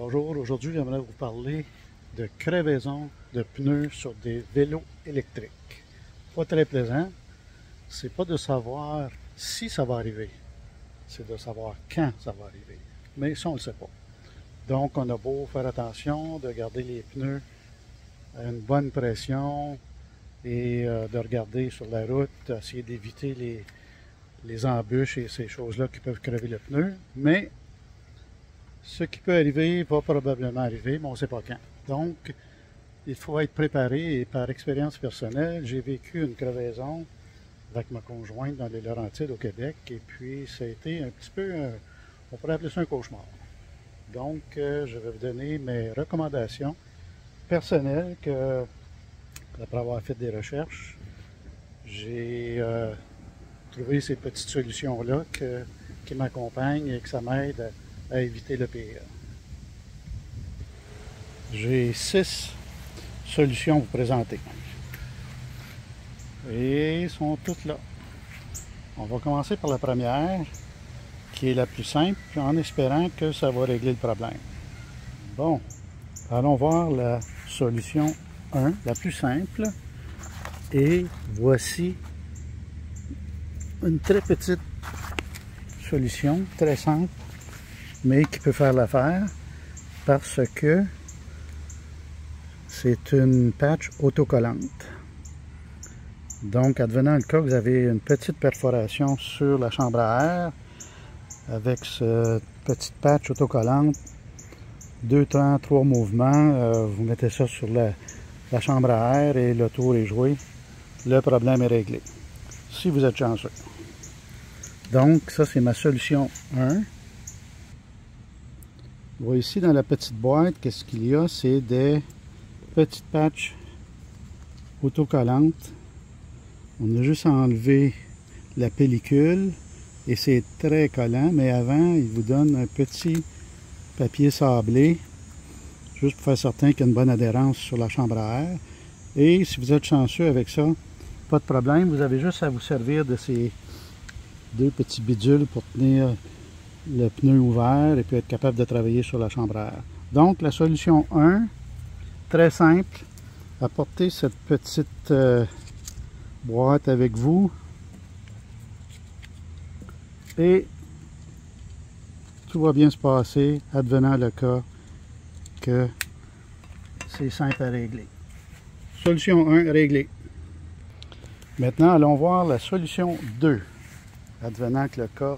Bonjour, aujourd'hui j'aimerais vous parler de crevaison de pneus sur des vélos électriques. Pas très plaisant, c'est pas de savoir si ça va arriver, c'est de savoir quand ça va arriver. Mais ça on le sait pas. Donc on a beau faire attention de garder les pneus à une bonne pression et de regarder sur la route, essayer d'éviter les embûches et ces choses-là qui peuvent crever le pneu, mais ce qui peut arriver va probablement arriver, mais on ne sait pas quand. Donc, il faut être préparé et par expérience personnelle, j'ai vécu une crevaison avec ma conjointe dans les Laurentides au Québec et puis ça a été un petit peu, on pourrait appeler ça un cauchemar. Donc, je vais vous donner mes recommandations personnelles que, après avoir fait des recherches, j'ai trouvé ces petites solutions-là qui m'accompagnent et que ça m'aide à éviter le pire. J'ai 6 solutions à vous présenter. Et elles sont toutes là. On va commencer par la première, qui est la plus simple, en espérant que ça va régler le problème. Bon, allons voir la solution 1, la plus simple. Et voici une très petite solution, très simple, mais qui peut faire l'affaire parce que c'est une patch autocollante. Donc, advenant le cas que vous avez une petite perforation sur la chambre à air, avec cette petite patch autocollante, 2 temps, 3 mouvements, vous mettez ça sur la chambre à air et le tour est joué. Le problème est réglé, si vous êtes chanceux. Donc, ça c'est ma solution 1. Vous voyez ici dans la petite boîte, qu'est-ce qu'il y a? C'est des petites patchs autocollantes. On a juste enlevé la pellicule et c'est très collant, mais avant, il vous donne un petit papier sablé, juste pour faire certain qu'il y a une bonne adhérence sur la chambre à air. Et si vous êtes chanceux avec ça, pas de problème, vous avez juste à vous servir de ces 2 petits bidules pour tenir le pneu ouvert et puis être capable de travailler sur la chambre à air. Donc la solution 1, très simple, apportez cette petite boîte avec vous et tout va bien se passer advenant le cas que c'est simple à régler. Solution 1 réglée. Maintenant allons voir la solution 2, advenant que le cas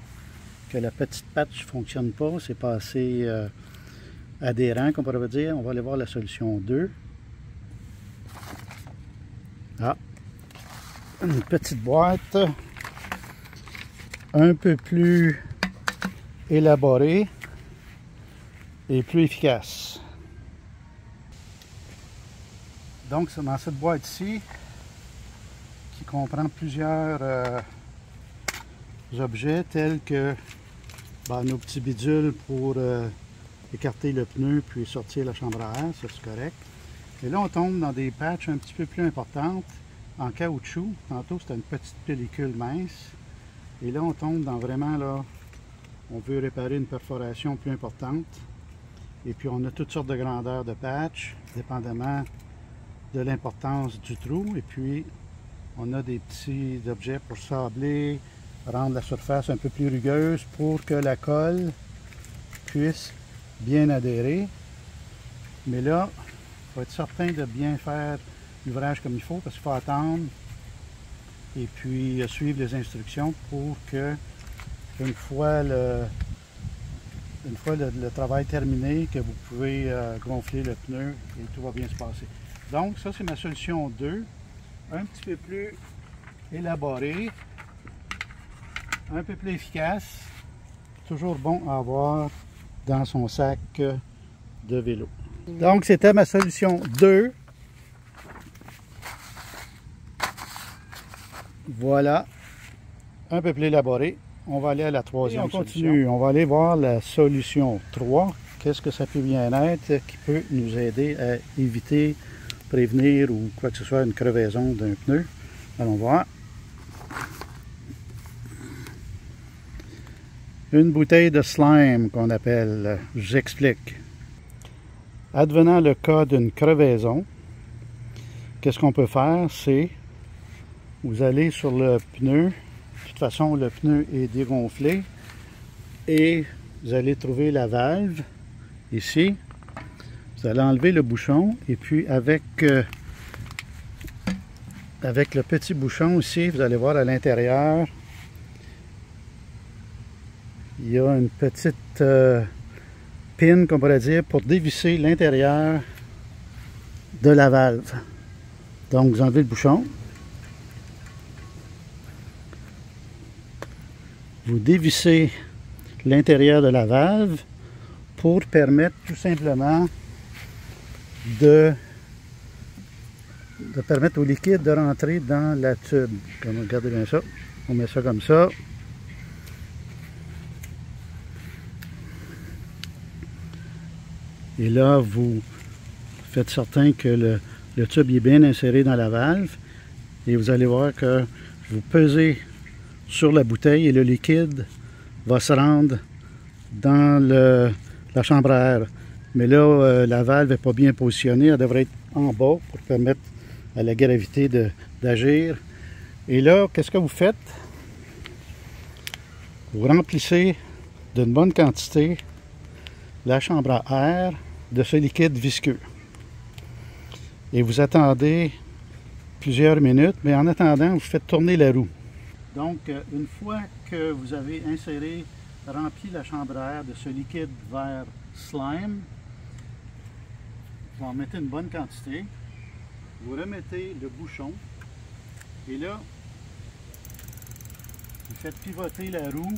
que la petite patch ne fonctionne pas, c'est pas assez adhérent, qu'on pourrait dire. On va aller voir la solution 2. Ah, une petite boîte un peu plus élaborée et plus efficace. Donc, c'est dans cette boîte-ci qui comprend plusieurs objets tels que nos petits bidules pour écarter le pneu puis sortir la chambre à air, ça c'est correct. Et là on tombe dans des patchs un petit peu plus importantes en caoutchouc. Tantôt c'était une petite pellicule mince. Et là on tombe dans vraiment là, on veut réparer une perforation plus importante. Et puis on a toutes sortes de grandeurs de patchs, dépendamment de l'importance du trou. Et puis on a des petits objets pour sabler, rendre la surface un peu plus rugueuse pour que la colle puisse bien adhérer. Mais là, il faut être certain de bien faire l'ouvrage comme il faut parce qu'il faut attendre et puis suivre les instructions pour que une fois le travail terminé, que vous pouvez gonfler le pneu et tout va bien se passer. Donc ça c'est ma solution 2, un petit peu plus élaborée, un peu plus efficace, toujours bon à avoir dans son sac de vélo. Donc c'était ma solution 2. Voilà, un peu plus élaboré. On va aller à la troisième solution. On va aller voir la solution 3. Qu'est-ce que ça peut bien être qui peut nous aider à éviter, prévenir ou quoi que ce soit une crevaison d'un pneu. Allons voir. Une bouteille de slime qu'on appelle, j'explique. Advenant le cas d'une crevaison, qu'est-ce qu'on peut faire? C'est, vous allez sur le pneu, de toute façon le pneu est dégonflé, et vous allez trouver la valve ici. Vous allez enlever le bouchon, et puis avec le petit bouchon ici, vous allez voir à l'intérieur, il y a une petite pin, qu'on pourrait dire, pour dévisser l'intérieur de la valve. Donc vous enlevez le bouchon, vous dévissez l'intérieur de la valve pour permettre tout simplement de permettre au liquide de rentrer dans la tube. Comme, regardez bien ça, on met ça comme ça. Et là, vous faites certain que le tube est bien inséré dans la valve. Et vous allez voir que vous pesez sur la bouteille et le liquide va se rendre dans la chambre à air. Mais là, la valve n'est pas bien positionnée. Elle devrait être en bas pour permettre à la gravité d'agir. Et là, qu'est-ce que vous faites? Vous remplissez d'une bonne quantité la chambre à air de ce liquide visqueux. Et vous attendez plusieurs minutes, mais en attendant, vous faites tourner la roue. Donc, une fois que vous avez rempli la chambre à air de ce liquide vert slime, vous en mettez une bonne quantité, vous remettez le bouchon, et là, vous faites pivoter la roue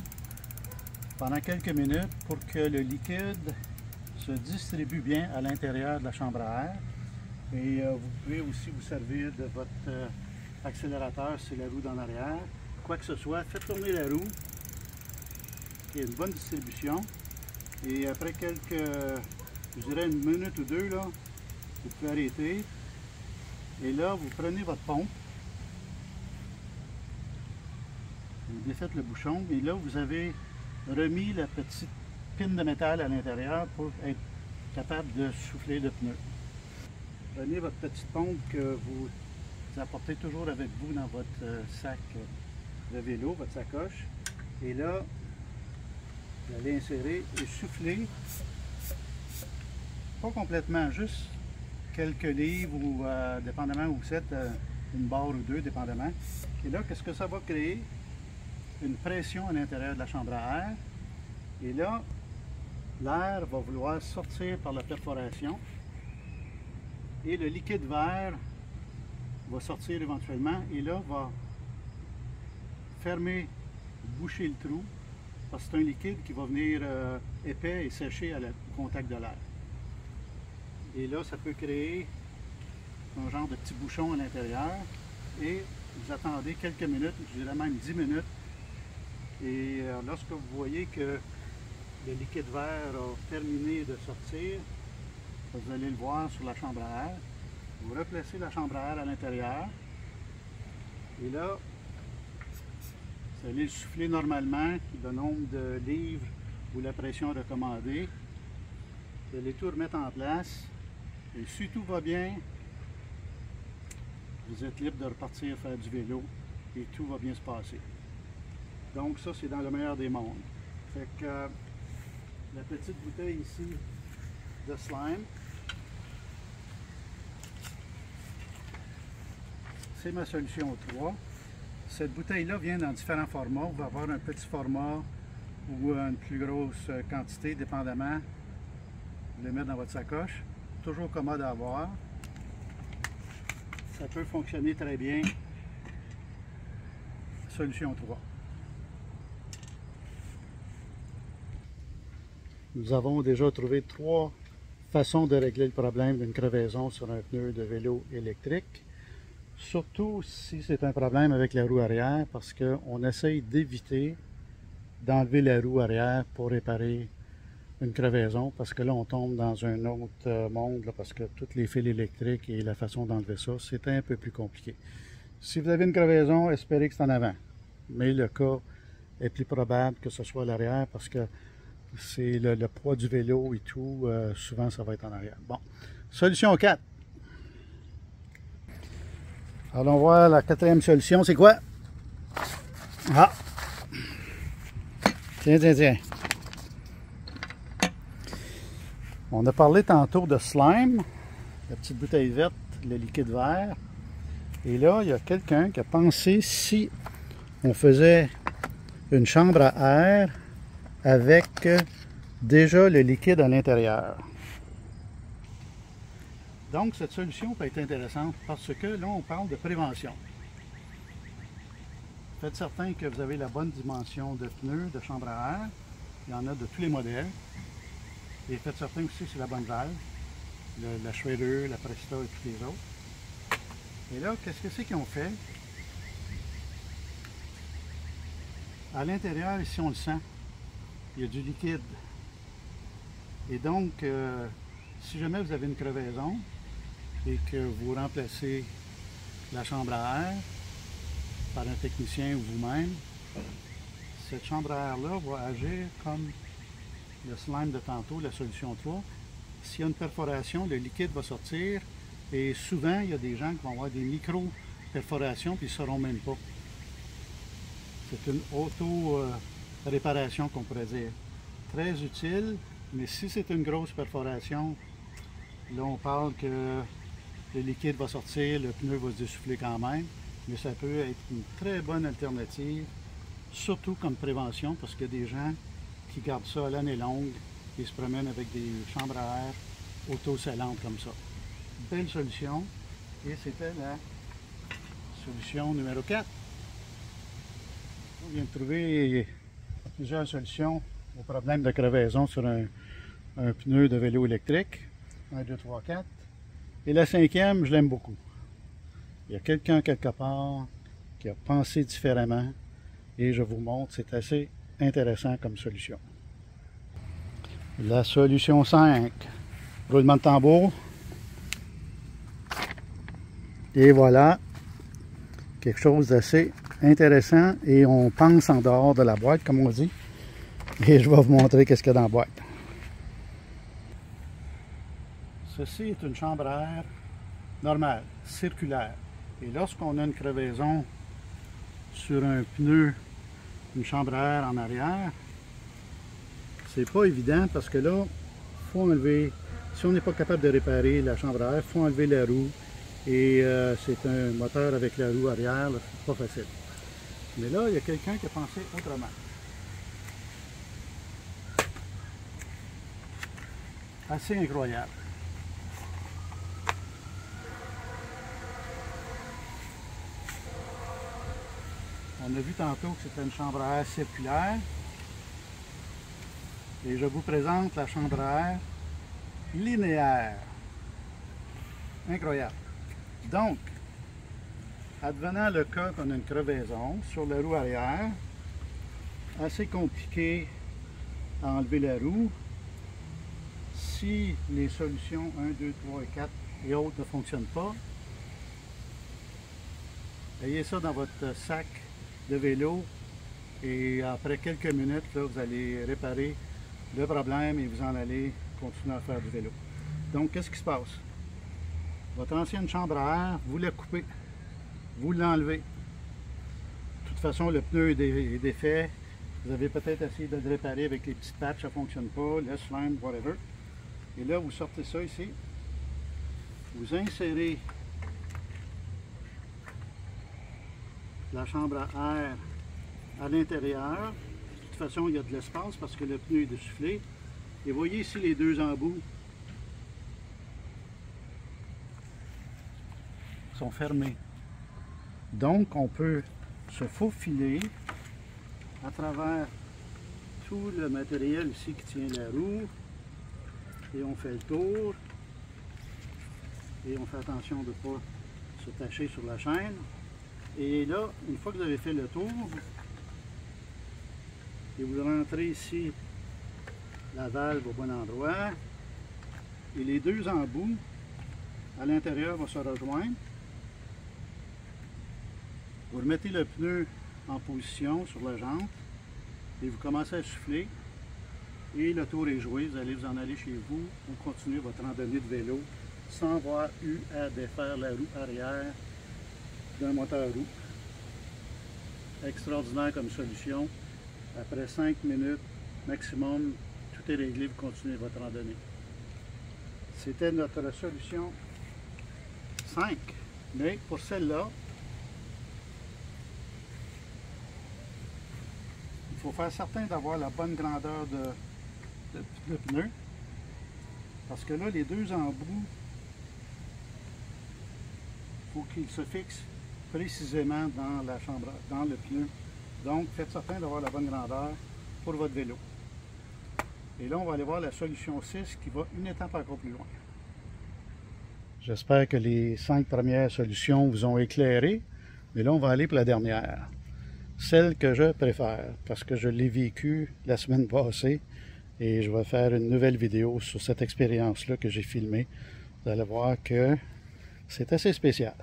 pendant quelques minutes pour que le liquide se distribue bien à l'intérieur de la chambre à air. Et vous pouvez aussi vous servir de votre accélérateur si la roue est en arrière. Quoi que ce soit, faites tourner la roue, qui est une bonne distribution. Et après je dirais une minute ou deux, là, vous pouvez arrêter. Et là, vous prenez votre pompe, vous défaites le bouchon, et là, vous avez remis la petite pine de métal à l'intérieur pour être capable de souffler le pneu. Prenez votre petite pompe que vous apportez toujours avec vous dans votre sac de vélo, votre sacoche. Et là, vous allez insérer et souffler, pas complètement, juste quelques livres ou dépendamment où vous êtes, une barre ou deux, dépendamment. Et là, qu'est-ce que ça va créer? Une pression à l'intérieur de la chambre à air. Et là, l'air va vouloir sortir par la perforation. Et le liquide vert va sortir éventuellement et là va fermer, boucher le trou parce que c'est un liquide qui va venir épais et sécher au contact de l'air. Et là, ça peut créer un genre de petit bouchon à l'intérieur et vous attendez quelques minutes, je dirais même 10 minutes. Et lorsque vous voyez que le liquide vert a terminé de sortir, vous allez le voir sur la chambre à air. Vous replacez la chambre à air à l'intérieur. Et là, vous allez le souffler normalement, le nombre de livres ou la pression recommandée. Vous allez tout remettre en place. Et si tout va bien, vous êtes libre de repartir faire du vélo et tout va bien se passer. Donc ça, c'est dans le meilleur des mondes. Fait que la petite bouteille ici de slime, c'est ma solution 3. Cette bouteille-là vient dans différents formats. Vous pouvez avoir un petit format ou une plus grosse quantité, dépendamment. Vous le mettez dans votre sacoche. Toujours commode à avoir. Ça peut fonctionner très bien. Solution 3. Nous avons déjà trouvé 3 façons de régler le problème d'une crevaison sur un pneu de vélo électrique. Surtout si c'est un problème avec la roue arrière, parce qu'on essaye d'éviter d'enlever la roue arrière pour réparer une crevaison, parce que là on tombe dans un autre monde, là, parce que tous les fils électriques et la façon d'enlever ça, c'est un peu plus compliqué. Si vous avez une crevaison, espérez que c'est en avant. Mais le cas est plus probable que ce soit à l'arrière, parce que c'est le poids du vélo et tout, souvent ça va être en arrière. Bon, solution 4. Allons voir la quatrième solution, c'est quoi? Ah! Tiens, tiens, tiens. On a parlé tantôt de slime, la petite bouteille verte, le liquide vert. Et là, il y a quelqu'un qui a pensé si on faisait une chambre à air avec déjà le liquide à l'intérieur. Donc, cette solution peut être intéressante parce que là, on parle de prévention. Faites certain que vous avez la bonne dimension de pneus, de chambre à air. Il y en a de tous les modèles. Et faites certain aussi que c'est la bonne valve, la Schrader, la Presta et tous les autres. Et là, qu'est-ce que c'est qu'ils ont fait? À l'intérieur, ici, on le sent, il y a du liquide. Et donc, si jamais vous avez une crevaison et que vous remplacez la chambre à air par un technicien ou vous-même, cette chambre à air-là va agir comme le slime de tantôt, la solution 3. S'il y a une perforation, le liquide va sortir et souvent, il y a des gens qui vont avoir des micro-perforations puis ils ne sauront même pas. C'est une auto-réparation qu'on pourrait dire. Très utile, mais si c'est une grosse perforation, là on parle que le liquide va sortir, le pneu va se dessouffler quand même, mais ça peut être une très bonne alternative, surtout comme prévention, parce qu'il y a des gens qui gardent ça à l'année longue et se promènent avec des chambres à air auto-scellantes comme ça. Belle solution, et c'était la solution numéro 4. On vient de trouver plusieurs solutions au problème de crevaison sur un pneu de vélo électrique. 1, 2, 3, 4. Et la cinquième, je l'aime beaucoup. Il y a quelqu'un quelque part qui a pensé différemment et je vous montre, c'est assez intéressant comme solution. La solution 5. Roulement de tambour. Et voilà, quelque chose d'assez intéressant et on pense en dehors de la boîte, comme on dit. Et je vais vous montrer qu'est-ce qu'il y a dans la boîte. Ceci est une chambre à air normale, circulaire. Et lorsqu'on a une crevaison sur un pneu, une chambre à air en arrière, c'est pas évident parce que là, il faut enlever, si on n'est pas capable de réparer la chambre à air, il faut enlever la roue. Et c'est un moteur avec la roue arrière, c'est pas facile. Mais là, il y a quelqu'un qui a pensé autrement. Assez incroyable. On a vu tantôt que c'était une chambre à air circulaire. Et je vous présente la chambre à air linéaire. Incroyable. Donc, advenant le cas qu'on a une crevaison sur la roue arrière, assez compliqué à enlever la roue. Si les solutions 1, 2, 3 et 4 et autres ne fonctionnent pas, ayez ça dans votre sac de vélo et après quelques minutes, là, vous allez réparer le problème et vous en allez continuer à faire du vélo. Donc, qu'est-ce qui se passe? Votre ancienne chambre à air, vous la coupez, vous l'enlevez. De toute façon, le pneu est défait. Vous avez peut-être essayé de le réparer avec les petits patchs, ça ne fonctionne pas, le slime, whatever. Et là, vous sortez ça ici. Vous insérez la chambre à air à l'intérieur. De toute façon, il y a de l'espace parce que le pneu est dessoufflé. Et voyez ici les deux embouts sont fermés. Donc, on peut se faufiler à travers tout le matériel ici qui tient la roue. Et on fait le tour. Et on fait attention de ne pas se tacher sur la chaîne. Et là, une fois que vous avez fait le tour, et vous rentrez ici la valve au bon endroit, et les deux embouts à l'intérieur vont se rejoindre. Vous remettez le pneu en position sur la jante et vous commencez à souffler. Et le tour est joué, vous allez vous en aller chez vous pour continuer votre randonnée de vélo sans avoir eu à défaire la roue arrière d'un moteur roue. Extraordinaire comme solution. Après 5 minutes maximum, tout est réglé, vous continuez votre randonnée. C'était notre solution 5. Mais pour celle-là, il faut faire certain d'avoir la bonne grandeur de pneu. Parce que là, les deux embouts, il faut qu'ils se fixent précisément dans la chambre, dans le pneu. Donc, faites certain d'avoir la bonne grandeur pour votre vélo. Et là, on va aller voir la solution 6 qui va une étape encore plus loin. J'espère que les 5 premières solutions vous ont éclairé, mais là, on va aller pour la dernière. Celle que je préfère, parce que je l'ai vécue la semaine passée et je vais faire une nouvelle vidéo sur cette expérience-là que j'ai filmée. Vous allez voir que c'est assez spécial.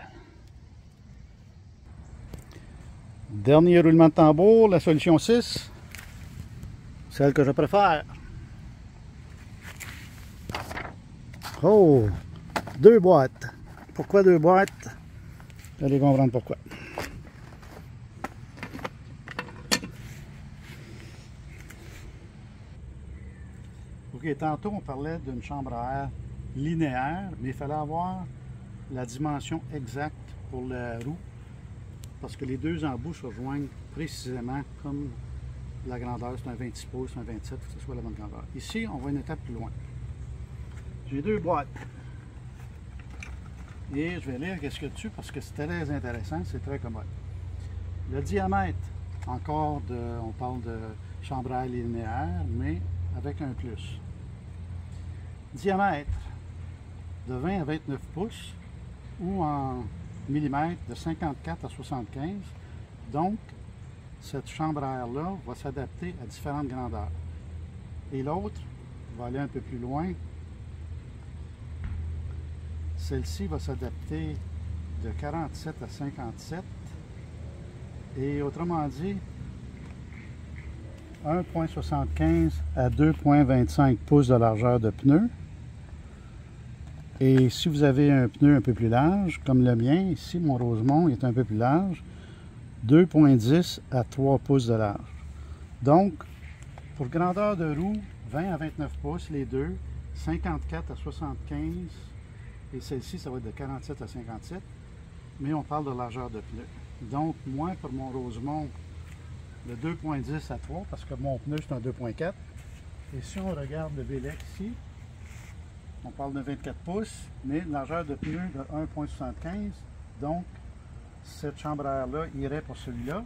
Dernier roulement de tambour, la solution 6, celle que je préfère. Oh, 2 boîtes. Pourquoi 2 boîtes? Vous allez comprendre pourquoi. Ok, tantôt on parlait d'une chambre à air linéaire, mais il fallait avoir la dimension exacte pour la roue, parce que les deux embouts se rejoignent précisément comme la grandeur, c'est un 26 pouces, un 27, il faut que ce soit la bonne grandeur. Ici, on va une étape plus loin. J'ai 2 boîtes. Et je vais lire qu'est-ce qu'il y a dessus parce que c'est très intéressant, c'est très commode. Le diamètre, encore on parle de chambre à air linéaire, mais avec un plus. Diamètre de 20 à 29 pouces ou en millimètres de 54 à 75. Donc, cette chambre à air-là va s'adapter à différentes grandeurs. Et l'autre va aller un peu plus loin. Celle-ci va s'adapter de 47 à 57. Et autrement dit, 1,75 à 2,25 pouces de largeur de pneu. Et si vous avez un pneu un peu plus large, comme le mien, ici, mon Rosemont est un peu plus large, 2,10 à 3 pouces de large. Donc, pour grandeur de roue, 20 à 29 pouces, les deux, 54 à 75, et celle-ci, ça va être de 47 à 57, mais on parle de largeur de pneu. Donc, moi, pour mon Rosemont, de 2,10 à 3, parce que mon pneu, c'est un 2,4. Et si on regarde le Vélec ici, on parle de 24 pouces, mais une largeur de pneu de 1,75. Donc, cette chambre à air-là irait pour celui-là,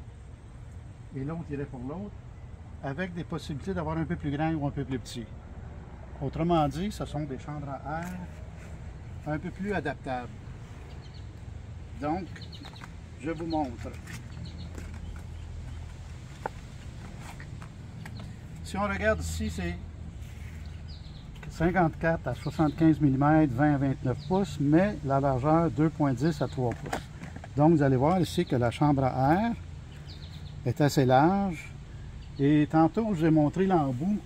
et l'autre irait pour l'autre, avec des possibilités d'avoir un peu plus grand ou un peu plus petit. Autrement dit, ce sont des chambres à air un peu plus adaptables. Donc, je vous montre. Si on regarde ici, c'est 54 à 75 mm, 20 à 29 pouces, mais la largeur 2,10 à 3 pouces. Donc, vous allez voir ici que la chambre à air est assez large. Et tantôt, je vous ai montré l'embout.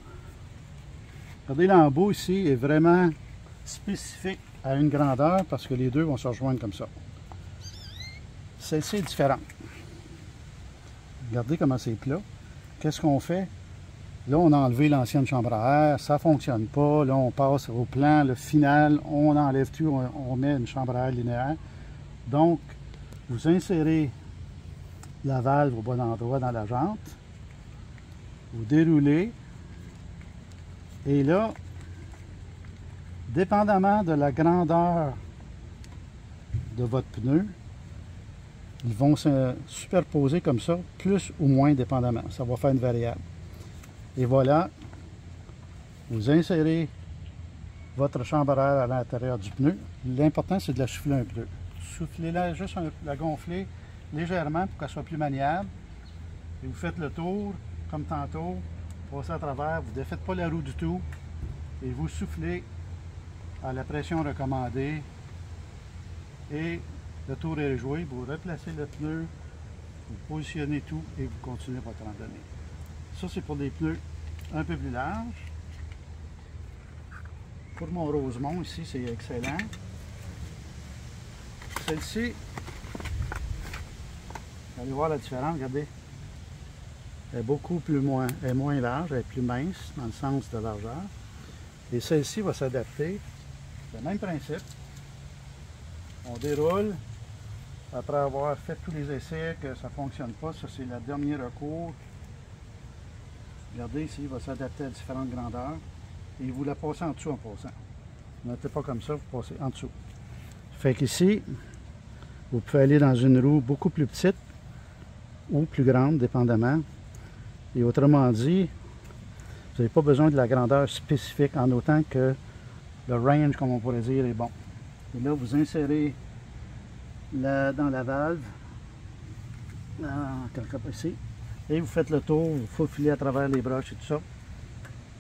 Regardez, l'embout ici est vraiment spécifique à une grandeur parce que les deux vont se rejoindre comme ça. Celle-ci est différente. Regardez comment c'est plat. Qu'est-ce qu'on fait? Là, on a enlevé l'ancienne chambre à air, ça ne fonctionne pas. Là, on passe au plan, le final, on enlève tout, on met une chambre à air linéaire. Donc, vous insérez la valve au bon endroit dans la jante, vous déroulez, et là, dépendamment de la grandeur de votre pneu, ils vont se superposer comme ça, plus ou moins dépendamment. Ça va faire une variable. Et voilà, vous insérez votre chambre à air à l'intérieur du pneu. L'important, c'est de la souffler un peu. Soufflez-la, juste la gonfler légèrement pour qu'elle soit plus maniable. Et vous faites le tour, comme tantôt, passez à travers, vous ne défaites pas la roue du tout. Et vous soufflez à la pression recommandée. Et le tour est joué, vous replacez le pneu, vous positionnez tout et vous continuez votre randonnée. Ça, c'est pour des pneus un peu plus larges. pour mon Rosemont ici, c'est excellent. Celle-ci, allez voir la différence, regardez. Elle est beaucoup moins large, elle est plus mince dans le sens de largeur. Et celle-ci va s'adapter. C'est le même principe. On déroule. Après avoir fait tous les essais que ça ne fonctionne pas, ça c'est le dernier recours. Regardez ici, il va s'adapter à différentes grandeurs. Et vous la passez en dessous en passant. Ne mettez pas comme ça, vous passez en dessous. Fait qu'ici, vous pouvez aller dans une roue beaucoup plus petite ou plus grande, dépendamment. Et autrement dit, vous n'avez pas besoin de la grandeur spécifique en autant que le range, comme on pourrait dire, est bon. Et là, vous insérez dans la valve, quelque part ici, et vous faites le tour, vous faufilez à travers les broches et tout ça.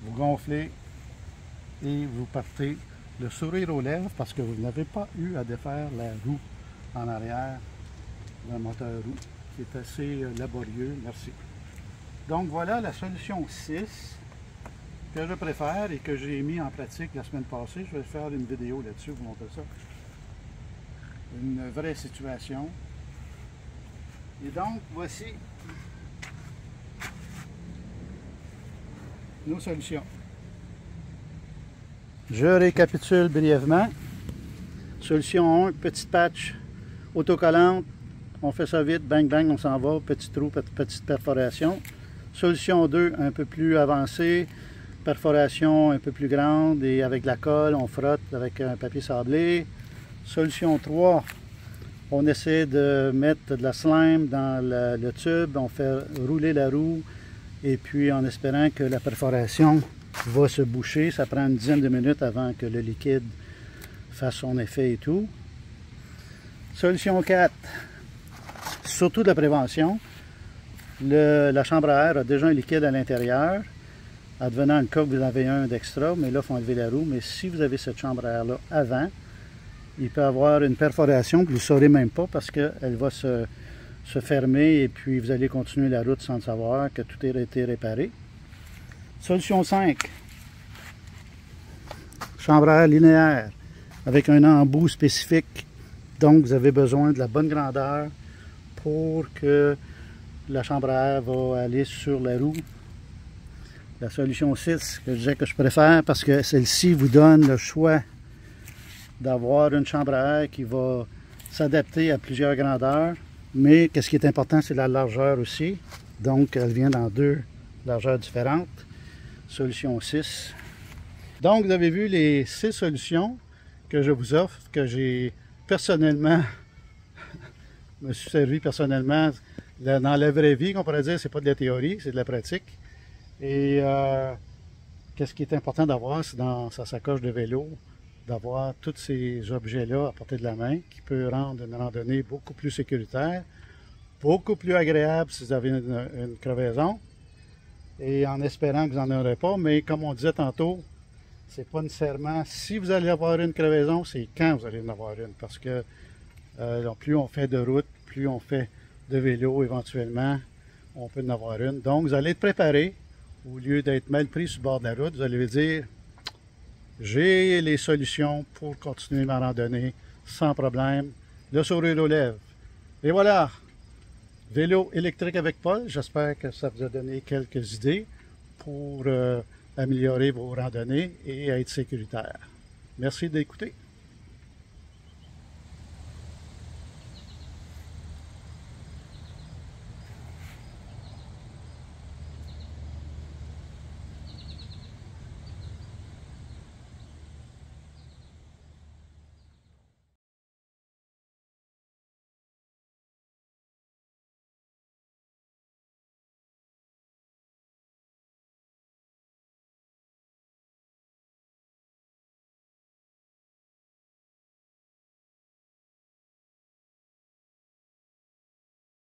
Vous gonflez et vous partez le sourire aux lèvres parce que vous n'avez pas eu à défaire la roue en arrière d'un moteur roue qui est assez laborieux. Merci. Donc voilà la solution 6 que je préfère et que j'ai mis en pratique la semaine passée. Je vais faire une vidéo là-dessus, vous montrer ça. Une vraie situation. Et donc, voici nos solutions. Je récapitule brièvement. Solution 1, petite patch autocollante. On fait ça vite, bang bang, on s'en va, petit trou, petite perforation. Solution 2, un peu plus avancée, perforation un peu plus grande et avec la colle, on frotte avec un papier sablé. Solution 3, on essaie de mettre de la slime dans le tube, on fait rouler la roue et puis en espérant que la perforation va se boucher. Ça prend une dizaine de minutes avant que le liquide fasse son effet et tout. Solution 4, surtout de la prévention. La chambre à air a déjà un liquide à l'intérieur. Advenant le cas que vous avez un d'extra, mais là, il faut enlever la roue. Mais si vous avez cette chambre à air-là avant, il peut y avoir une perforation que vous ne saurez même pas parce qu'elle va se fermer et puis vous allez continuer la route sans le savoir que tout a été réparé. Solution 5. Chambre à air linéaire avec un embout spécifique. Donc, vous avez besoin de la bonne grandeur pour que la chambre à air va aller sur la roue. La solution 6 que je disais que je préfère parce que celle-ci vous donne le choix d'avoir une chambre à air qui va s'adapter à plusieurs grandeurs. Mais qu'est-ce qui est important, c'est la largeur aussi. Donc, elle vient dans 2 largeurs différentes. Solution 6. Donc, vous avez vu les 6 solutions que je vous offre, que j'ai personnellement, me suis servi personnellement dans la vraie vie, qu'on pourrait dire, c'est pas de la théorie, c'est de la pratique. Et qu'est-ce qui est important d'avoir, c'est dans sa sacoche de vélo, d'avoir tous ces objets-là à portée de la main, qui peut rendre une randonnée beaucoup plus sécuritaire, beaucoup plus agréable si vous avez une crevaison, et en espérant que vous n'en aurez pas, mais comme on disait tantôt, c'est pas nécessairement si vous allez avoir une crevaison, c'est quand vous allez en avoir une, parce que plus on fait de route, plus on fait de vélo éventuellement, on peut en avoir une. Donc vous allez être préparé, au lieu d'être mal pris sur le bord de la route, vous allez vous dire, j'ai les solutions pour continuer ma randonnée sans problème, le sourire aux lèvres. Et voilà, vélo électrique avec Paul, j'espère que ça vous a donné quelques idées pour améliorer vos randonnées et être sécuritaire. Merci d'écouter.